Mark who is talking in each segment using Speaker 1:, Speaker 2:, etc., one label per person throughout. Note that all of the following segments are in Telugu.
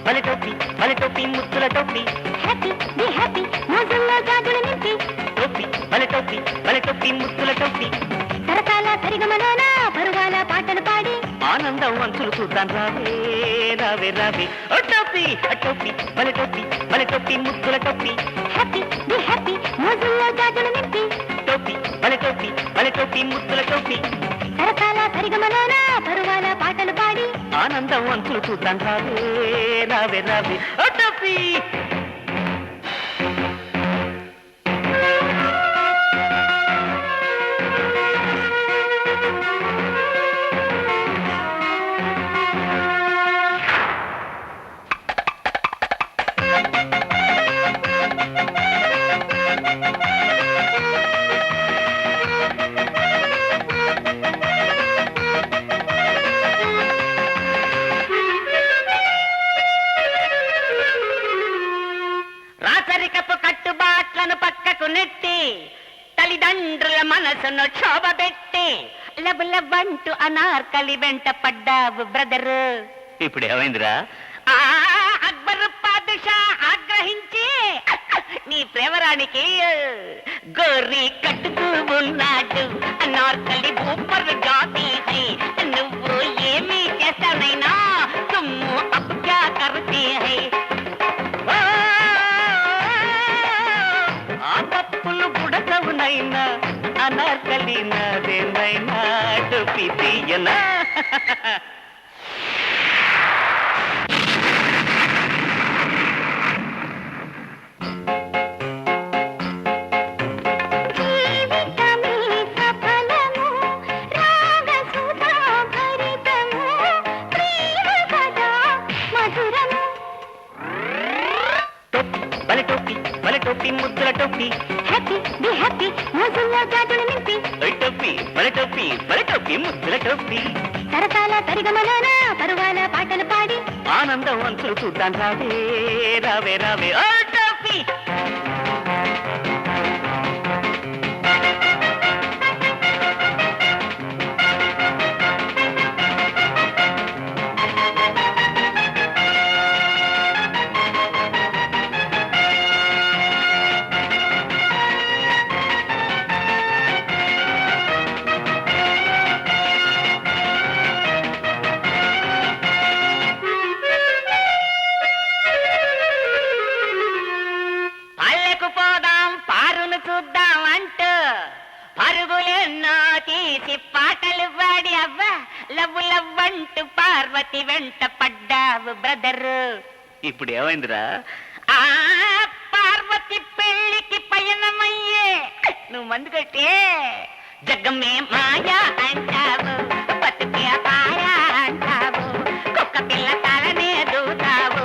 Speaker 1: బలి టోపీ బలి టోపీ ముద్దుల టోపీ
Speaker 2: హ్యాపీ బి హ్యాపీ మోజుల్లో గాజులు నింపి
Speaker 1: టోపీ బలి టోపీ బలి టోపీ ముద్దుల టోపీ
Speaker 2: సరసాల సరిగమలోన పరువాల పాటలు పాడి
Speaker 1: ఆనందం అంచులు చూద్దాం రావే రావే రావే ఓ టోపీ టోపీ బలి టోపీ బలి టోపీ ముద్దుల టోపీ
Speaker 2: హ్యాపీ బి హ్యాపీ మోజుల్లో గాజులు నింపి
Speaker 1: టోపీ బలి టోపీ బలి టోపీ ముద్దుల టోపీ
Speaker 2: సరసాల సరిగమలోన పరువాల పాటలు పాడి
Speaker 1: ఆనందం అంచులు చూద్దాం రావే రావే రావే ఓ టోపీ రాచరికపు కట్టుబాట్లను పక్కకు నెట్టి తల్లిదండ్రుల మనసును క్షోభపెట్టి లబులబంటూ అనార్కలి వెంట పడ్డావు బ్రదర్. ఇప్పుడు ఏమైందిరా? అక్బర్ పాదుషా ఆగ్రహించి నీ ప్రేమరానికి గోరి కట్టుతూ ఉన్నాడు. అనార్కలి ఊపర్ జాతి హై, నువ్వు ఏమీ చేస్తానైనా తుమ్ము అబ్ క్యా కర్తీ హై. ఆ పప్పులు బుడకవునైనా అనార్కలి నాదేనైనా టోపీ తీయనా? టోపీ ముద్దుల టోపీ
Speaker 2: హ్యాపీ బి హ్యాపీ మోజుల్లో గాజులు నింపి
Speaker 1: టోపీ బలి టోపీ బలి టోపీ ముద్దుల టోపీ
Speaker 2: సరసాల సరిగమలోన పరువాల పాటలు పాడి
Speaker 1: ఆనందం అంచులు చూద్దాం రావే రావే రావే ఓ టోపీ. చూద్దాం అంటూ పరుగులెన్నో తీసి పాటలు పాడి అవ్వ లవ్వు లవ్వంటూ పార్వతి వెంట పడ్డావు బ్రదర్. ఇప్పుడు ఏమైందిరా? పార్వతి పెళ్లికి పయనమయ్యే నువ్వు మందు కట్టే జగమే మాయా అంటావు, బతికే పాయా అంటావు, కుక్క పిల్ల తలనే దూతావు,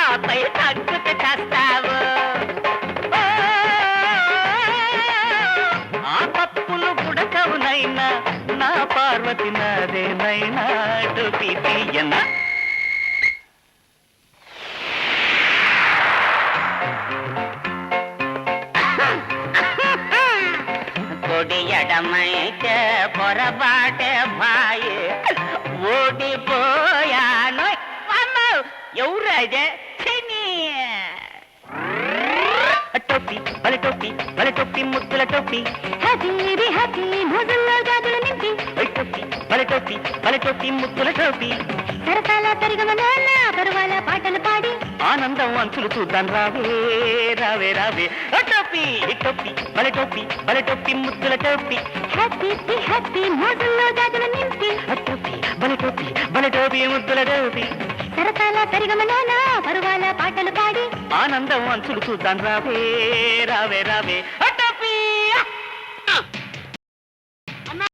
Speaker 1: ఆపై తగ్గుతూ చేస్తావు. బుడకవునైనా నా పార్వతి నాదేనైనా టోపీ తీయనా? కొడి ఎడమైతే పొరబాటే భాయే ఓడిపోయాను. ఎవరాజే టోపీ బలి టోపీ బలి టోపీ ముద్దుల టోపీ
Speaker 2: హ్యాపీ బి హ్యాపీ మోజుల్లో గాజులు నింపి
Speaker 1: టోపీ బలి టోపీ బలి టోపీ ముద్దుల టోపీ
Speaker 2: సరసాల సరిగమలోన పరువాల పాటలు పాడి
Speaker 1: ఆనందం అంచులు చూద్దాం రావే రావే రావే ఓ టోపీ టోపీ బలి టోపీ బలి టోపీ ముద్దుల టోపీ
Speaker 2: హ్యాపీ బి హ్యాపీ మోజుల్లో గాజులు నింపి
Speaker 1: టోపీ బలి టోపీ బలి టోపీ ముద్దుల టోపీ
Speaker 2: సరసాల సరిగమలోన పరువాల పాటలు పాడి
Speaker 1: ఆనందం అంచులు చూద్దాం రావే రావే రావే.